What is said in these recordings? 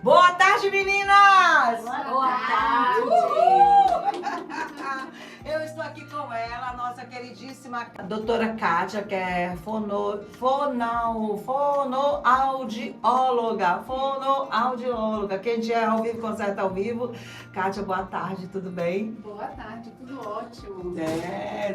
Boa tarde, meninas! Boa tarde! Eu estou aqui com ela, a nossa queridíssima doutora Kátia, que é fonoaudióloga. Quem é ao vivo, conserta ao vivo. Kátia, boa tarde, tudo bem? Boa tarde, tudo ótimo.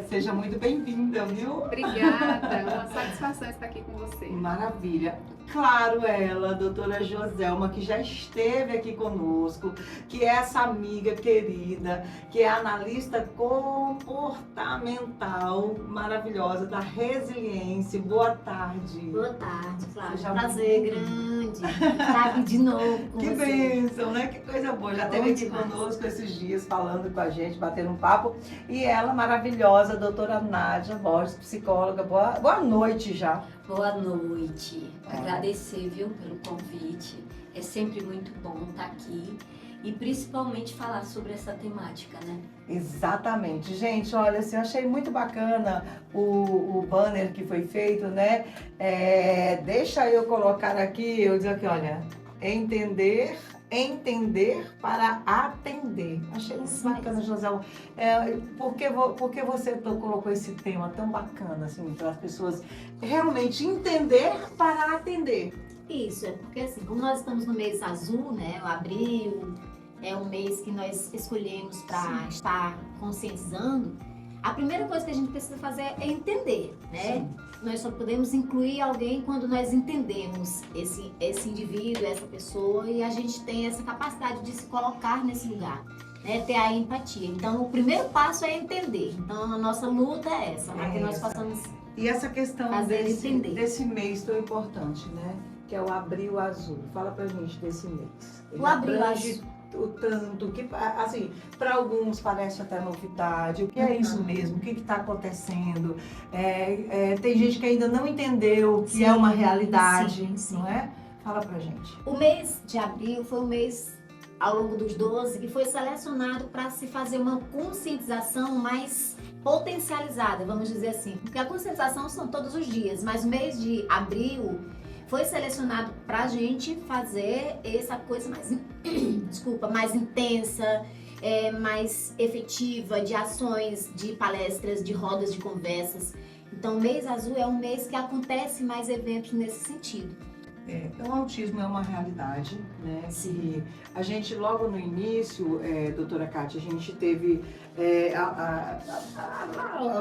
Seja muito bem-vinda, viu? Obrigada, uma satisfação estar aqui com você. Maravilha. Claro, ela, a doutora Joselma, que já esteve aqui conosco, que é essa amiga querida, que é analista comportamental maravilhosa da resiliência. Boa tarde. Boa tarde, Flávia. Seja Prazer grande estar aqui de novo com Que você. bênção, né? Que coisa boa. Já esteve aqui demais. conosco esses dias, falando com a gente, batendo um papo. E ela, maravilhosa, a doutora Nádia Borges, psicóloga. Boa noite já. Boa noite. Agradecer, viu, pelo convite. É sempre muito bom estar aqui e principalmente falar sobre essa temática, né? Exatamente. Gente, olha, assim, eu achei muito bacana o banner que foi feito, né? Deixa eu colocar aqui, eu dizer aqui, olha, entender para atender. Achei muito bacana, Joselma. Por que você colocou esse tema tão bacana, assim, para as pessoas realmente entender para atender? Isso, é porque assim, como nós estamos no mês azul, né? O abril é um mês que nós escolhemos para estar conscientizando. A primeira coisa que a gente precisa fazer é entender, né? Sim. Nós só podemos incluir alguém quando nós entendemos esse indivíduo, essa pessoa, e a gente tem essa capacidade de se colocar nesse lugar, né? Ter a empatia. Então, o primeiro passo é entender. Então, a nossa luta é essa, para que nós possamos E essa questão fazer entender. desse mês tão importante, né? Que é o Abril Azul. Fala pra gente desse mês. Ele O Abril abrange Azul. o tanto que, assim, para alguns parece até novidade. O que é isso mesmo? O que está acontecendo? Tem gente que ainda não entendeu o que Sim, é uma realidade, sim. não é? Fala pra gente. O mês de abril foi um mês, ao longo dos 12, que foi selecionado para se fazer uma conscientização mais potencializada, vamos dizer assim. Porque a conscientização são todos os dias, mas o mês de abril foi selecionado para a gente fazer essa coisa mais, mais intensa, mais efetiva, de ações, de palestras, de rodas de conversas. Então, o mês azul é um mês que acontece mais eventos nesse sentido. O autismo é uma realidade, né? Sim. Que a gente, logo no início, doutora Kátia, a gente teve,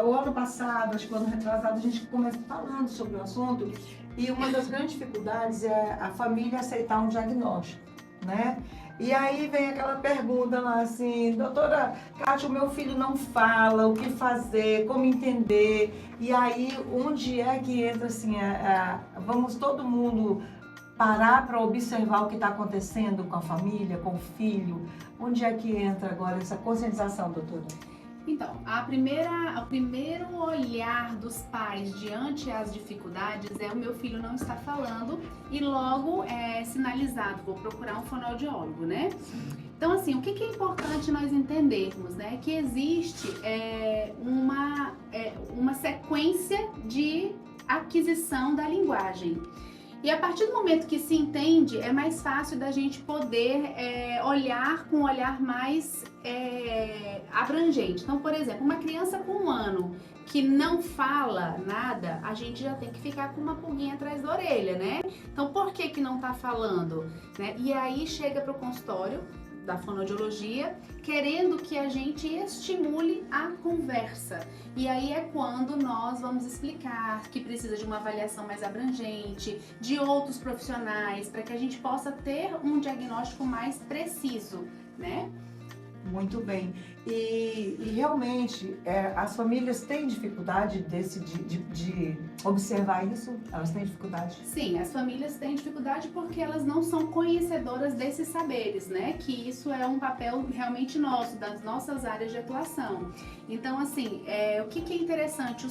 o ano passado, acho que o ano retrasado, a gente começa falando sobre o assunto, e uma das grandes dificuldades é a família aceitar um diagnóstico, né? E aí vem aquela pergunta lá assim, doutora Kátia, o meu filho não fala, o que fazer, como entender? E aí, onde é que entra assim, vamos todo mundo parar para observar o que está acontecendo com a família, com o filho? Onde é que entra agora essa conscientização, doutora? Então, o primeiro olhar dos pais diante as dificuldades é: o meu filho não está falando, e logo é sinalizado, vou procurar um fonoaudiólogo, né? Então, assim, o que é importante nós entendermos, né? Que existe uma sequência de aquisição da linguagem. E a partir do momento que se entende, é mais fácil da gente poder olhar com um olhar mais abrangente. Então, por exemplo, uma criança com 1 ano que não fala nada, a gente já tem que ficar com uma pulguinha atrás da orelha, né? Então, por que não tá falando? Né? E aí chega para o consultório da fonoaudiologia, querendo que a gente estimule a conversa. E aí é quando nós vamos explicar que precisa de uma avaliação mais abrangente, de outros profissionais, para que a gente possa ter um diagnóstico mais preciso, né? Muito bem. E realmente, as famílias têm dificuldade de observar isso? Elas têm dificuldade? Sim, as famílias têm dificuldade porque elas não são conhecedoras desses saberes, né? Que isso é um papel realmente nosso, das nossas áreas de atuação. Então, assim, o que é interessante?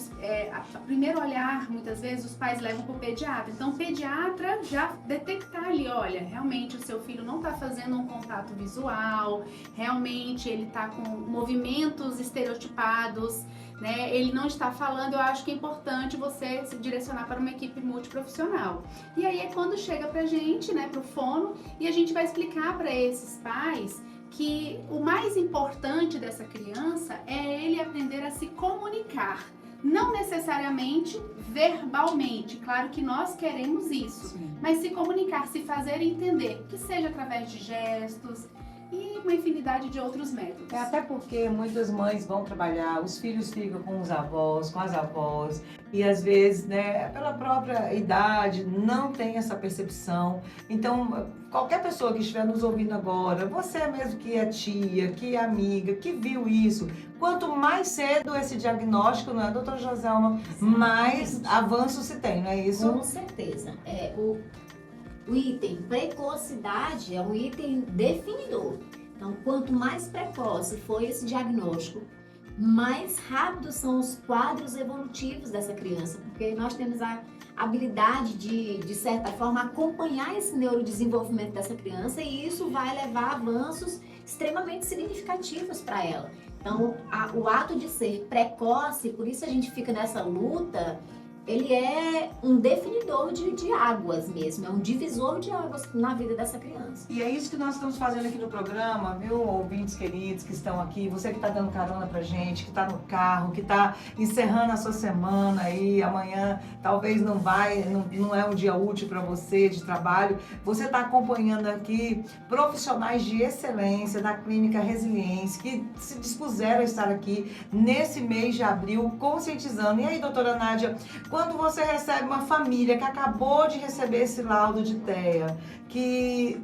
A primeiro olhar, muitas vezes, os pais levam para o pediatra. Então, o pediatra já detectar ali, olha, realmente o seu filho não está fazendo um contato visual, realmente ele está com movimentos estereotipados, né, ele não está falando, eu acho que é importante você se direcionar para uma equipe multiprofissional. E aí é quando chega pra gente, né, pro fono, e a gente vai explicar para esses pais que o mais importante dessa criança é ele aprender a se comunicar. Não necessariamente verbalmente, claro que nós queremos isso, Sim. mas se comunicar, se fazer entender, que seja através de gestos e uma infinidade de outros métodos. Até porque muitas mães vão trabalhar, os filhos ficam com os avós, com as avós, e às vezes, né, pela própria idade, não tem essa percepção. Então, qualquer pessoa que estiver nos ouvindo agora, você mesmo que é tia, que é amiga, que viu isso, quanto mais cedo esse diagnóstico, não é, doutora Joselma, mais avanço se tem, não é isso? Com certeza. O item precocidade é um item definidor. Então, quanto mais precoce for esse diagnóstico, mais rápidos são os quadros evolutivos dessa criança, porque nós temos a habilidade de certa forma, acompanhar esse neurodesenvolvimento dessa criança e isso vai levar a avanços extremamente significativos para ela. Então, o ato de ser precoce, por isso a gente fica nessa luta, ele é um definidor de águas mesmo, é um divisor de águas na vida dessa criança. E é isso que nós estamos fazendo aqui no programa, viu, ouvintes queridos que estão aqui, você que está dando carona pra gente, que está no carro, que está encerrando a sua semana aí, amanhã talvez não é um dia útil para você de trabalho, você está acompanhando aqui profissionais de excelência da Clínica Resiliência, que se dispuseram a estar aqui nesse mês de abril, conscientizando. E aí, doutora Nádia, quando você recebe uma família que acabou de receber esse laudo de TEA, que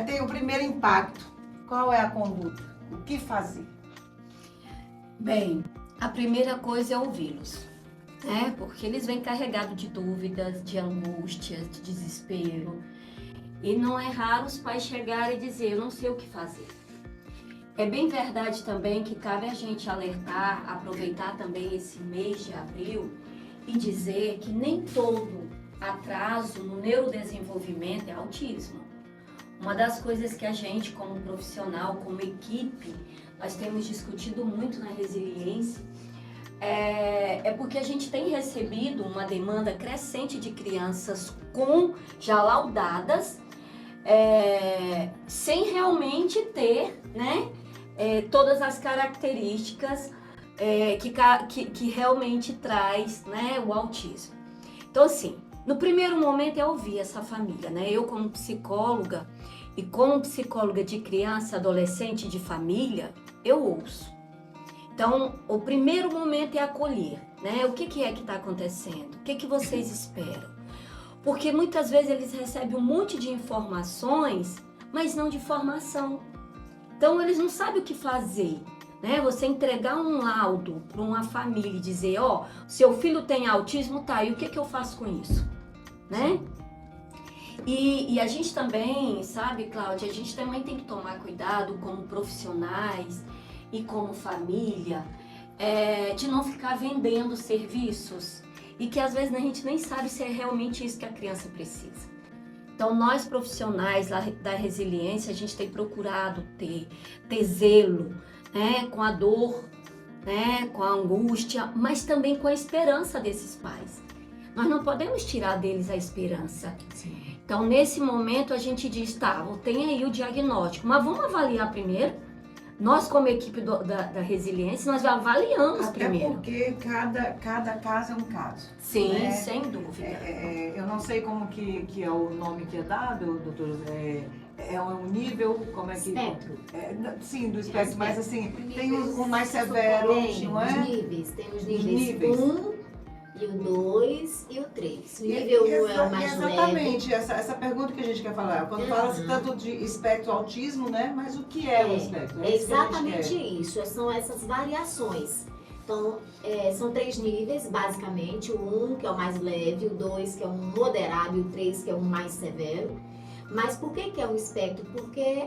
tem o primeiro impacto, qual é a conduta? O que fazer? Bem, a primeira coisa é ouvi-los, né? Porque eles vêm carregados de dúvidas, de angústias, de desespero. E não é raro os pais chegarem e dizer, eu não sei o que fazer. É bem verdade também que cabe a gente alertar, aproveitar também esse mês de abril, e dizer que nem todo atraso no neurodesenvolvimento é autismo. Uma das coisas que a gente, como profissional, como equipe, nós temos discutido muito na resiliência, é porque a gente tem recebido uma demanda crescente de crianças já laudadas, sem realmente ter, né, todas as características que realmente traz, né, o autismo. Então, assim, no primeiro momento é ouvir essa família, né? Eu como psicóloga e como psicóloga de criança, adolescente, de família, eu ouço. Então, o primeiro momento é acolher, né? O que é que está acontecendo? O que vocês esperam? Porque muitas vezes eles recebem um monte de informações, mas não de formação. Então, eles não sabem o que fazer. Né? Você entregar um laudo para uma família e dizer, seu filho tem autismo, tá, e o que eu faço com isso? Né? E a gente também, sabe, Cláudia, a gente também tem que tomar cuidado como profissionais e como família, de não ficar vendendo serviços e que às vezes a gente nem sabe se é realmente isso que a criança precisa. Então, nós profissionais da resiliência, a gente tem procurado ter zelo, né, com a dor, né, com a angústia, mas também com a esperança desses pais. Nós não podemos tirar deles a esperança. Sim. Então, nesse momento, a gente diz, tem aí o diagnóstico, mas vamos avaliar primeiro. Nós, como equipe da resiliência, nós avaliamos primeiro. Até porque cada caso é um caso. Sim, né? sem dúvida. Eu não sei como que é o nome que é dado, doutor, é um nível, como é que... Espectro. Sim, do espectro, mas assim, tem Níveis um mais severo, não é? Tem os níveis 1 e o 2 e o 3. O nível 1 é o mais leve. Exatamente, essa pergunta que a gente quer falar. Quando fala-se tanto de espectro autismo, né? Mas o que é o espectro? É exatamente isso, são essas variações. Então, são 3 níveis, basicamente. O 1, que é o mais leve, o 2, que é um moderado, e o 3, que é um mais severo. Mas por que é um espectro? Porque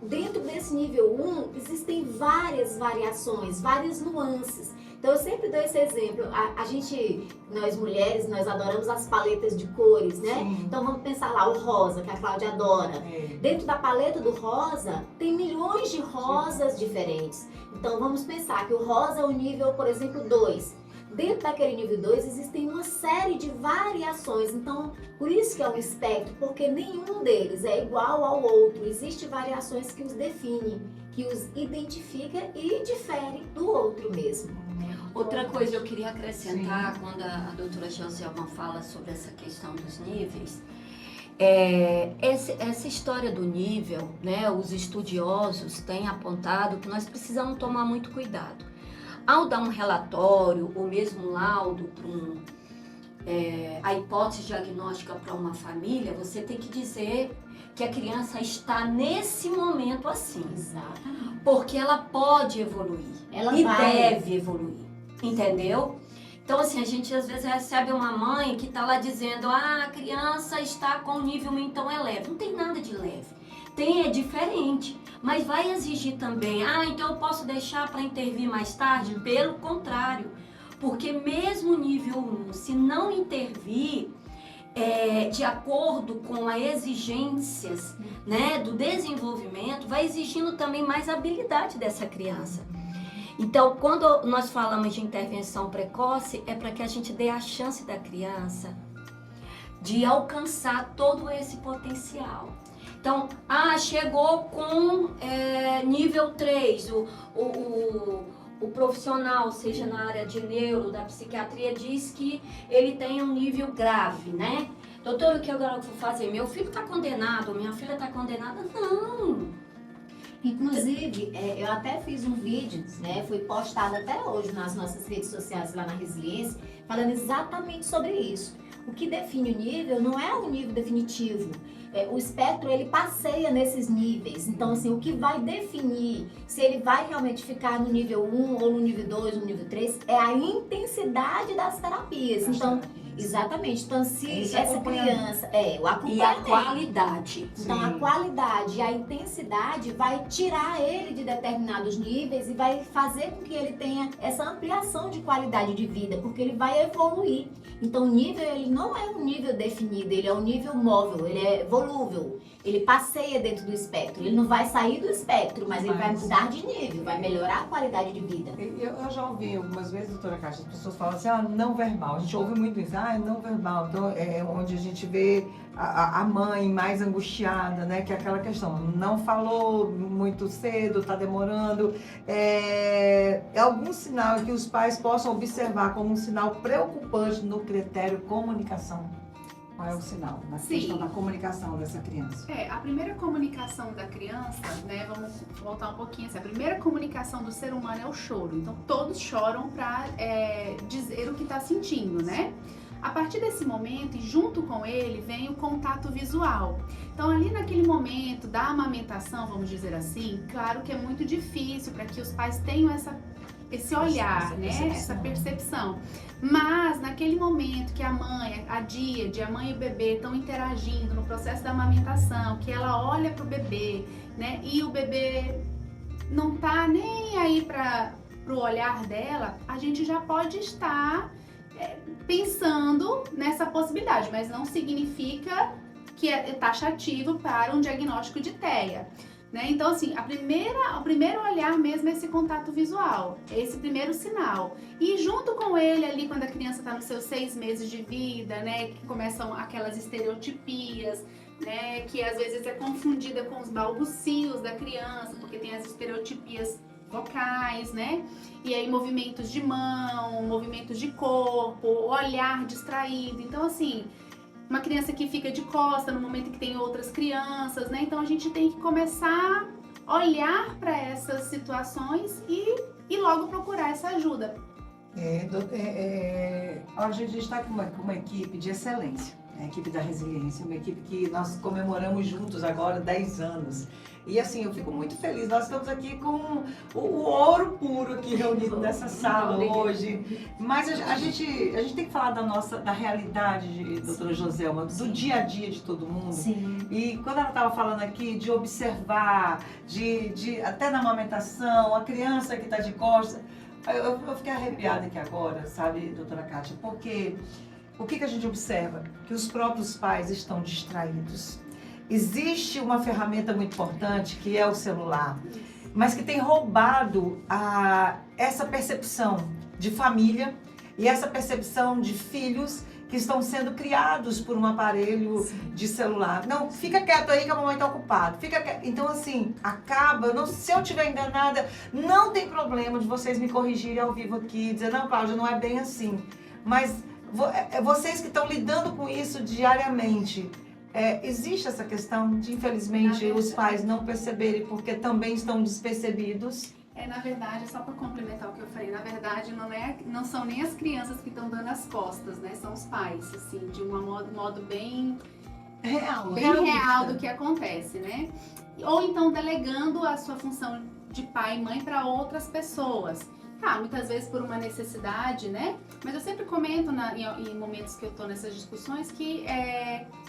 dentro desse nível 1 existem várias variações, várias nuances. Então eu sempre dou esse exemplo. A gente, nós mulheres, nós adoramos as paletas de cores, né? Sim. Então vamos pensar lá, o rosa, que a Cláudia adora. É. Dentro da paleta do rosa, tem milhões de rosas diferentes. Então vamos pensar que o rosa é o nível, por exemplo, 2. Dentro daquele nível 2 existem uma série de variações. Então, por isso que é um espectro, porque nenhum deles é igual ao outro. Existem variações que os definem, que os identifica e difere do outro mesmo. Outra coisa eu queria acrescentar, quando a doutora Joselma fala sobre essa questão dos níveis, essa história do nível, né, os estudiosos têm apontado que nós precisamos tomar muito cuidado. Ao dar um relatório ou mesmo laudo para a hipótese diagnóstica para uma família, você tem que dizer que a criança está nesse momento assim. Exatamente. Porque ela pode evoluir Ela e vai. deve evoluir, entendeu? Então, assim, a gente às vezes recebe uma mãe que está lá dizendo: ah, a criança está com nível então é leve. Não tem nada de leve. É diferente, mas vai exigir também, então eu posso deixar para intervir mais tarde? Pelo contrário, porque mesmo nível 1, se não intervir de acordo com as exigências, né, do desenvolvimento, vai exigindo também mais habilidade dessa criança. Então, quando nós falamos de intervenção precoce, é para que a gente dê a chance da criança de alcançar todo esse potencial. Então, chegou com nível 3, o profissional, seja na área de neuro, da psiquiatria, diz que ele tem um nível grave, né? Doutor, o que agora eu vou fazer? Meu filho está condenado, minha filha está condenada? Não! Inclusive, eu até fiz um vídeo, né? Foi postado até hoje nas nossas redes sociais lá na Resiliência, falando exatamente sobre isso. O que define o nível não é um nível definitivo. O espectro, ele passeia nesses níveis. Então, assim, o que vai definir se ele vai realmente ficar no nível 1 ou no nível 2 ou no nível 3 é a intensidade das terapias. Então, exatamente. Então, se essa criança... o acompanhamento. E a qualidade. Então, a qualidade e a intensidade vai tirar ele de determinados níveis e vai fazer com que ele tenha essa ampliação de qualidade de vida, porque ele vai evoluir. Então, o nível, ele não é um nível definido, ele é um nível móvel, ele é volúvel. Ele passeia dentro do espectro. Ele não vai sair do espectro, mas ele vai mudar de nível, vai melhorar a qualidade de vida. Eu já ouvi algumas vezes, doutora Cátia, as pessoas falam assim, não verbal. A gente ouve muito isso, não verbal. Então, é onde a gente vê a mãe mais angustiada, né? Que é aquela questão, não falou muito cedo, está demorando. É algum sinal que os pais possam observar como um sinal preocupante no critério comunicação? Qual é o sinal na questão da comunicação dessa criança? A primeira comunicação da criança, né, vamos voltar um pouquinho assim, a primeira comunicação do ser humano é o choro. Então, todos choram para dizer o que está sentindo, né? A partir desse momento, e junto com ele, vem o contato visual. Então, ali naquele momento da amamentação, vamos dizer assim, claro que é muito difícil para que os pais tenham esse olhar, essa percepção. Mas naquele momento que a mãe, a mãe e o bebê estão interagindo no processo da amamentação, que ela olha para o bebê, né, e o bebê não tá nem aí para o olhar dela, a gente já pode estar pensando nessa possibilidade, mas não significa que é taxativo para um diagnóstico de TEA. Né? Então, assim, o primeiro olhar mesmo é esse contato visual, é esse primeiro sinal. E junto com ele ali, quando a criança está nos seus 6 meses de vida, né, que começam aquelas estereotipias, né, que às vezes é confundida com os balbucios da criança, porque tem as estereotipias vocais, né? E aí movimentos de mão, movimentos de corpo, olhar distraído. Então, assim, uma criança que fica de costa no momento que tem outras crianças, né? Então a gente tem que começar a olhar para essas situações e logo procurar essa ajuda. A gente está com uma equipe de excelência, a equipe da Resiliência, uma equipe que nós comemoramos juntos agora 10 anos. E assim, eu fico muito feliz. Nós estamos aqui com o ouro puro aqui reunido nessa sala hoje. Mas a gente tem que falar da realidade, doutora Joselma, do dia a dia de todo mundo. Sim. E quando ela estava falando aqui de observar, até na amamentação, a criança que está de costas, Eu fiquei arrepiada aqui agora, sabe, doutora Kátia? Porque o que a gente observa? Que os próprios pais estão distraídos. Existe uma ferramenta muito importante que é o celular, mas que tem roubado essa percepção de família e essa percepção de filhos que estão sendo criados por um aparelho de celular. Não, fica quieto aí que a mamãe está ocupada. Então, assim, se eu estiver enganada, não tem problema de vocês me corrigirem ao vivo aqui, dizer, não, Cláudia, não é bem assim. Mas vocês que estão lidando com isso diariamente, existe essa questão de, infelizmente, os pais não perceberem porque também estão despercebidos? Na verdade, só para complementar o que eu falei, na verdade não são nem as crianças que estão dando as costas, né? São os pais, assim, de um modo bem real do que acontece, né? Ou então delegando a sua função de pai e mãe para outras pessoas. Tá, muitas vezes por uma necessidade, né? Mas eu sempre comento em momentos que eu tô nessas discussões que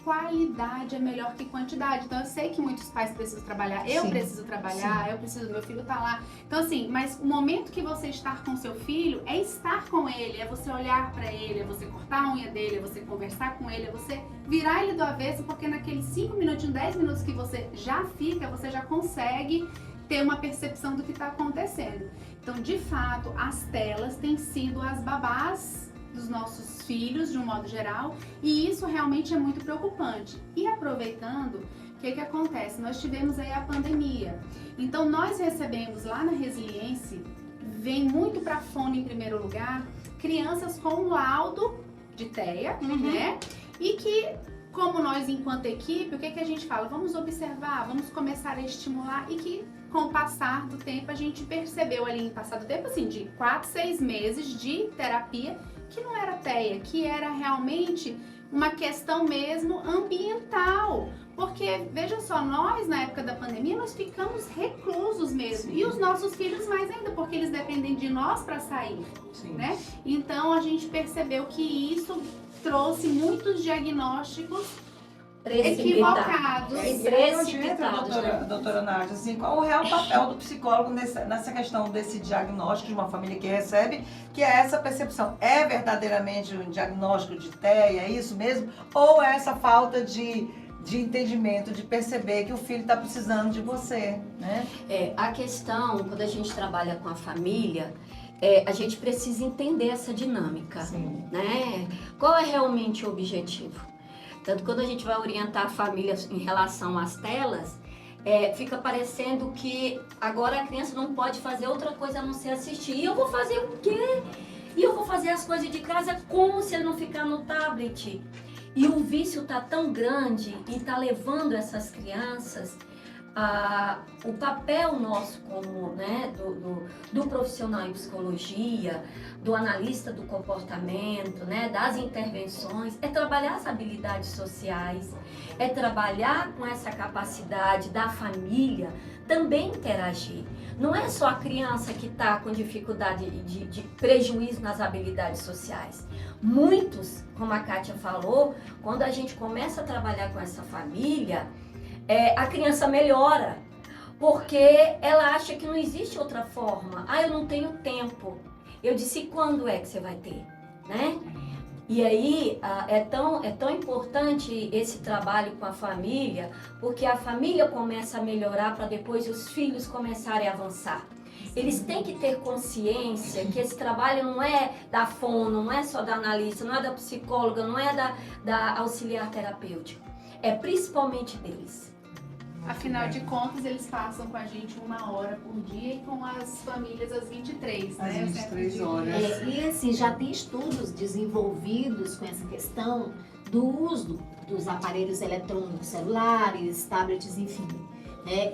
qualidade é melhor que quantidade. Então eu sei que muitos pais precisam trabalhar, eu preciso trabalhar, eu preciso do meu filho estar lá. Então assim, mas o momento que você estar com seu filho é estar com ele, é você olhar para ele, é você cortar a unha dele, é você conversar com ele, é você virar ele do avesso, porque naqueles 5 minutinhos, 10 minutos que você já fica, você já consegue ter uma percepção do que está acontecendo. Então, de fato, as telas têm sido as babás dos nossos filhos, de um modo geral, e isso realmente é muito preocupante. E aproveitando, o que acontece? Nós tivemos aí a pandemia. Então, nós recebemos lá na Resiliência, vem muito para a fone em primeiro lugar, crianças com laudo de TEA, né? E que, como nós, enquanto equipe, o que a gente fala? Vamos observar, vamos começar a estimular e que, com o passar do tempo, a gente percebeu ali, em passar do tempo, assim, de 4, 6 meses de terapia, que não era TEA, que era realmente uma questão mesmo ambiental. Porque, veja só, nós, na época da pandemia, nós ficamos reclusos mesmo. E os nossos filhos mais ainda, porque eles dependem de nós para sair, né? Então, a gente percebeu que isso trouxe muitos diagnósticos equivocados. Doutora Nádia, assim, qual o real papel do psicólogo nessa questão desse diagnóstico de uma família que recebe, que é essa percepção? É verdadeiramente um diagnóstico de TEA, é isso mesmo? Ou é essa falta de entendimento, de perceber que o filho está precisando de você, né? A questão, quando a gente trabalha com a família, a gente precisa entender essa dinâmica, né? Qual é realmente o objetivo? Tanto quando a gente vai orientar a família em relação às telas, fica parecendo que agora a criança não pode fazer outra coisa a não ser assistir. E eu vou fazer o quê? E eu vou fazer as coisas de casa como se ele não ficar no tablet? E o vício tá tão grande e tá levando essas crianças o papel nosso como, né, do profissional em psicologia, do analista do comportamento, né, das intervenções, é trabalhar as habilidades sociais, é trabalhar com essa capacidade da família também interagir. Não é só a criança que está com dificuldade de prejuízo nas habilidades sociais. Muitos, como a Kátia falou, quando a gente começa a trabalhar com essa família, a criança melhora, porque ela acha que não existe outra forma. Eu não tenho tempo. Eu disse, quando é que você vai ter, né? E aí, é tão importante esse trabalho com a família, porque a família começa a melhorar para depois os filhos começarem a avançar. Eles têm que ter consciência que esse trabalho não é da fono, não é só da analista, não é da psicóloga, não é da auxiliar terapêutico. É principalmente deles. Afinal de contas, eles passam com a gente 1 hora por dia e com as famílias às 23, né? Às 23 horas. E assim, já tem estudos desenvolvidos com essa questão do uso dos aparelhos eletrônicos, celulares, tablets, enfim.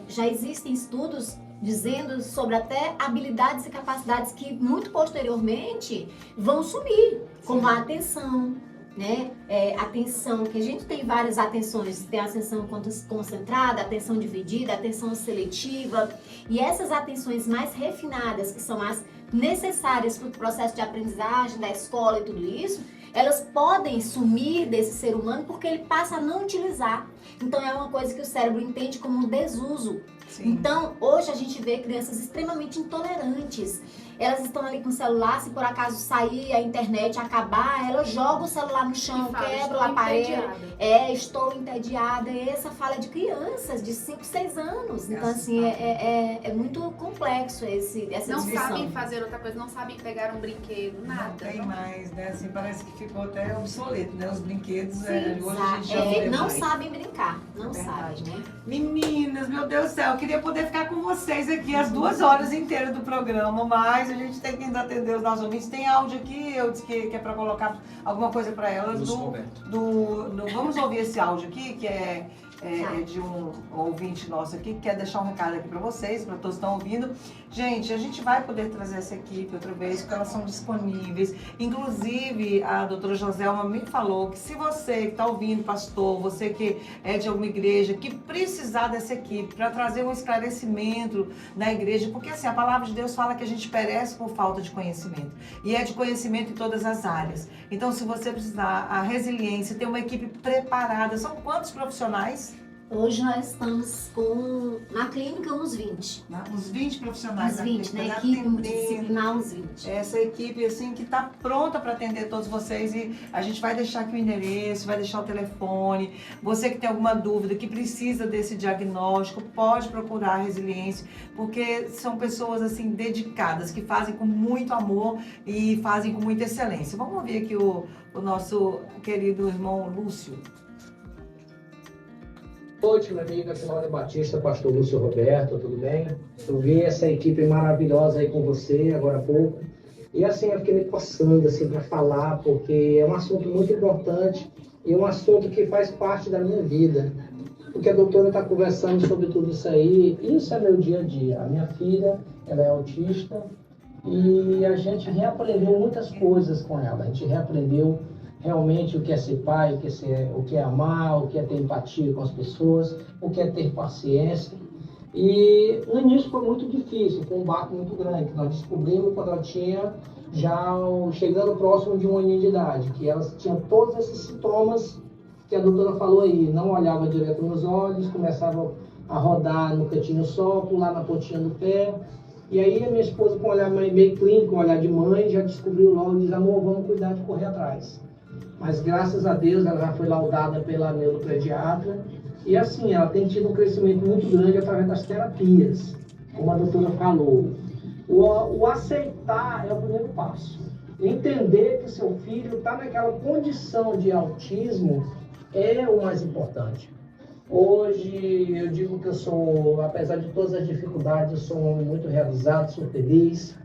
Já existem estudos dizendo sobre até habilidades e capacidades que muito posteriormente vão sumir, como a atenção, né? Atenção, que a gente tem várias atenções, tem a atenção concentrada, atenção dividida, atenção seletiva, e essas atenções mais refinadas, que são as necessárias para o processo de aprendizagem da escola e tudo isso, elas podem sumir desse ser humano porque ele passa a não utilizar. Então é uma coisa que o cérebro entende como um desuso. Sim. Então, hoje a gente vê crianças extremamente intolerantes. Elas estão ali com o celular, se por acaso sair a internet, acabar, ela joga o celular no chão, E fala, quebra "Estou o aparelho. entediada." Estou entediada. E essa fala é de crianças de 5, 6 anos. Então, assim, assustador. é muito complexo essa Não discussão. sabem fazer outra coisa, não sabem pegar um brinquedo, nada. Não tem não- mais, né? Assim, parece que ficou até obsoleto, né? Os brinquedos, hoje a Exato. gente já não vê Não mais. sabem brincar, não Verdade. sabem, né? Meninas, meu Deus do céu, eu queria poder ficar com vocês aqui as 2 horas inteiras do programa, mas a gente tem que ainda atender os nossos ouvintes. Tem áudio aqui, eu disse que é para colocar alguma coisa para elas. Lúcio Roberto. Vamos ouvir esse áudio aqui, que é de um ouvinte nosso aqui, que quer deixar um recado aqui para vocês, para todos que estão ouvindo. Gente, a gente vai poder trazer essa equipe outra vez, porque elas são disponíveis. Inclusive, a doutora Joselma me falou que se você que está ouvindo, pastor, você que é de alguma igreja, que precisar dessa equipe para trazer um esclarecimento na igreja, porque assim, a palavra de Deus fala que a gente perece por falta de conhecimento. E é de conhecimento em todas as áreas. Então, se você precisar, a resiliência, ter uma equipe preparada. São quantos profissionais? Hoje nós estamos na clínica, uns 20. Uns 20 profissionais. Uns 20, na né? clínica, Equipe atendendo. multidisciplinar, uns 20. Essa equipe, assim, que está pronta para atender todos vocês, e a gente vai deixar aqui o endereço, vai deixar o telefone. Você que tem alguma dúvida, que precisa desse diagnóstico, pode procurar a Resiliência, porque são pessoas, assim, dedicadas, que fazem com muito amor e fazem com muita excelência. Vamos ouvir aqui o nosso querido irmão Lúcio. Boa noite, minha amiga Cláudia Batista, pastor Lúcio Roberto, tudo bem? Eu vi essa equipe maravilhosa aí com você agora há pouco. E assim, eu fiquei me coçando assim, para falar, porque é um assunto muito importante e um assunto que faz parte da minha vida. Porque a doutora está conversando sobre tudo isso aí, isso é meu dia a dia. A minha filha, ela é autista e a gente reaprendeu muitas coisas com ela. A gente reaprendeu realmente o que é ser pai, o que é amar, o que é ter empatia com as pessoas, o que é ter paciência. E no início foi muito difícil, foi um baque muito grande. Nós descobrimos quando ela tinha chegando próximo de 1 aninho de idade, que ela tinha todos esses sintomas que a doutora falou aí. Não olhava direto nos olhos, começava a rodar no cantinho só, pular na pontinha do pé. E aí a minha esposa, com um olhar meio clínico, um olhar de mãe, já descobriu logo e diz: amor, vamos cuidar de correr atrás. Mas graças a Deus ela já foi laudada pela neuropediatra e assim, ela tem tido um crescimento muito grande através das terapias, como a doutora falou. O aceitar é o primeiro passo. Entender que seu filho está naquela condição de autismo é o mais importante. Hoje eu digo que eu sou, apesar de todas as dificuldades, eu sou um homem muito realizado, sou feliz.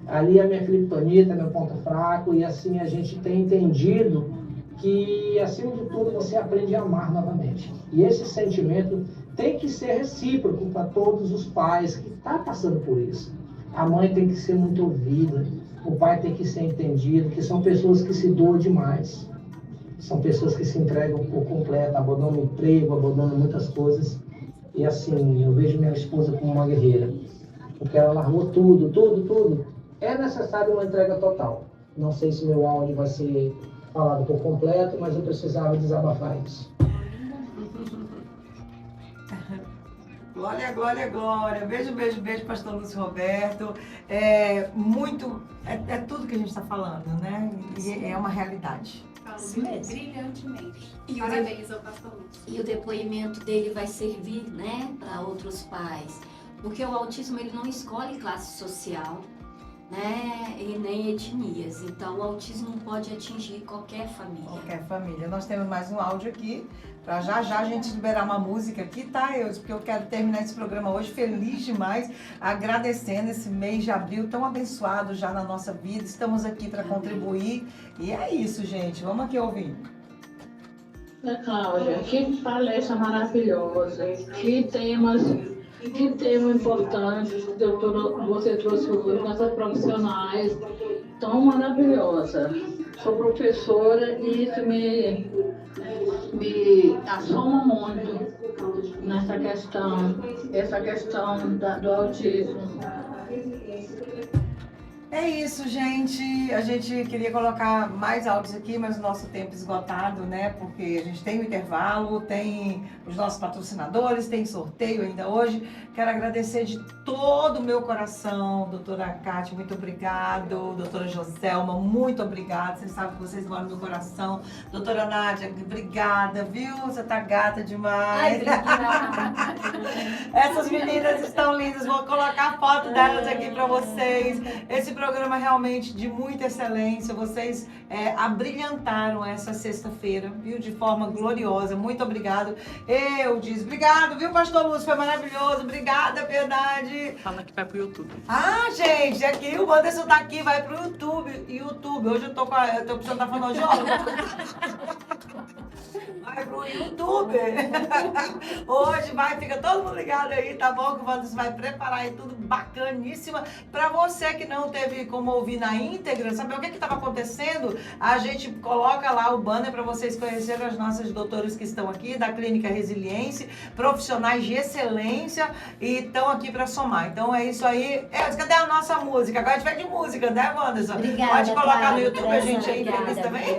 Ali a minha criptonita, meu ponto fraco, e assim a gente tem entendido que, acima de tudo, você aprende a amar novamente. E esse sentimento tem que ser recíproco para todos os pais que estão passando por isso. A mãe tem que ser muito ouvida, o pai tem que ser entendido, que são pessoas que se doam demais. São pessoas que se entregam por completo, abandonam o emprego, abandonam muitas coisas. E assim, eu vejo minha esposa como uma guerreira, porque ela largou tudo. É necessário uma entrega total. Não sei se meu áudio vai ser falado por completo, mas eu precisava desabafar isso. Glória, glória, glória. Beijo, pastor Lúcio Roberto. É tudo que a gente está falando, né? E é uma realidade. Isso mesmo. Brilhantemente. E Parabéns ao pastor Lúcio. E o depoimento dele vai servir, né, para outros pais. Porque o autismo, ele não escolhe classe social, né, e nem etnias. Então, o autismo pode atingir qualquer família. Qualquer família. Nós temos mais um áudio aqui, para já a gente liberar uma música aqui, tá, Eudes? Porque eu quero terminar esse programa hoje feliz demais, agradecendo esse mês de abril tão abençoado já na nossa vida. Estamos aqui para contribuir. E é isso, gente. Vamos aqui ouvir. Cláudia, que palestra maravilhosa, que tema importante, doutora, você trouxe hoje com essas profissionais tão maravilhosa. Sou professora e isso me assoma muito nessa questão, do autismo. É isso, gente. A gente queria colocar mais áudios aqui, mas o nosso tempo esgotado, né? Porque a gente tem o intervalo, tem os nossos patrocinadores, tem sorteio ainda hoje. Quero agradecer de todo o meu coração, doutora Cátia, muito obrigado. Doutora Joselma, muito obrigada. Vocês sabem que vocês moram no meu coração. Doutora Nádia, obrigada, viu? Você tá gata demais. Essas meninas estão lindas. Vou colocar a foto delas aqui para vocês. Esse programa é realmente de muita excelência. Vocês abrilhantaram essa sexta-feira, viu? De forma gloriosa. Muito obrigado. Obrigado, viu, Pastor Lúcio? Foi maravilhoso. Obrigada, Piedade. Fala que vai pro YouTube. Ah, gente, aqui o Wanderson tá aqui, vai pro YouTube. Hoje eu tô precisando da fonoaudióloga. Vai pro YouTube. Hoje fica todo mundo ligado aí, tá bom? Que o Wanderson vai preparar aí tudo bacaníssima. Pra você que não teve como ouvir na íntegra, saber o que tava acontecendo, a gente coloca lá o banner pra vocês conhecerem as nossas doutoras que estão aqui, da Clínica Resiliência, profissionais de excelência e estão aqui pra somar. Então é isso aí. Cadê a nossa música? Agora a gente vai de música, né, Wanderson? Obrigada, pode colocar Cláudia, no YouTube a gente aí, obrigada, feliz também.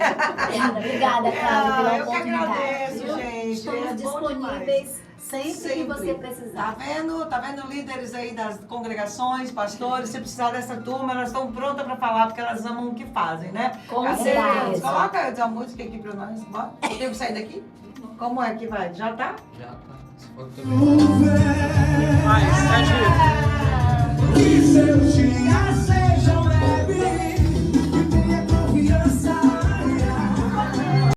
Obrigada, Cláudia, pela Eu que oportunidade. agradeço, viu? gente. Estamos É bom disponíveis sempre que você precisar. Tá vendo líderes aí das congregações, pastores, se precisar dessa turma, elas estão prontas para falar, porque elas amam o que fazem, né? Com Cadê? certeza. Coloca a música aqui para nós, bora. Eu tenho que sair daqui? Como é que vai? Já tá? Já tá. Se for também. Vai.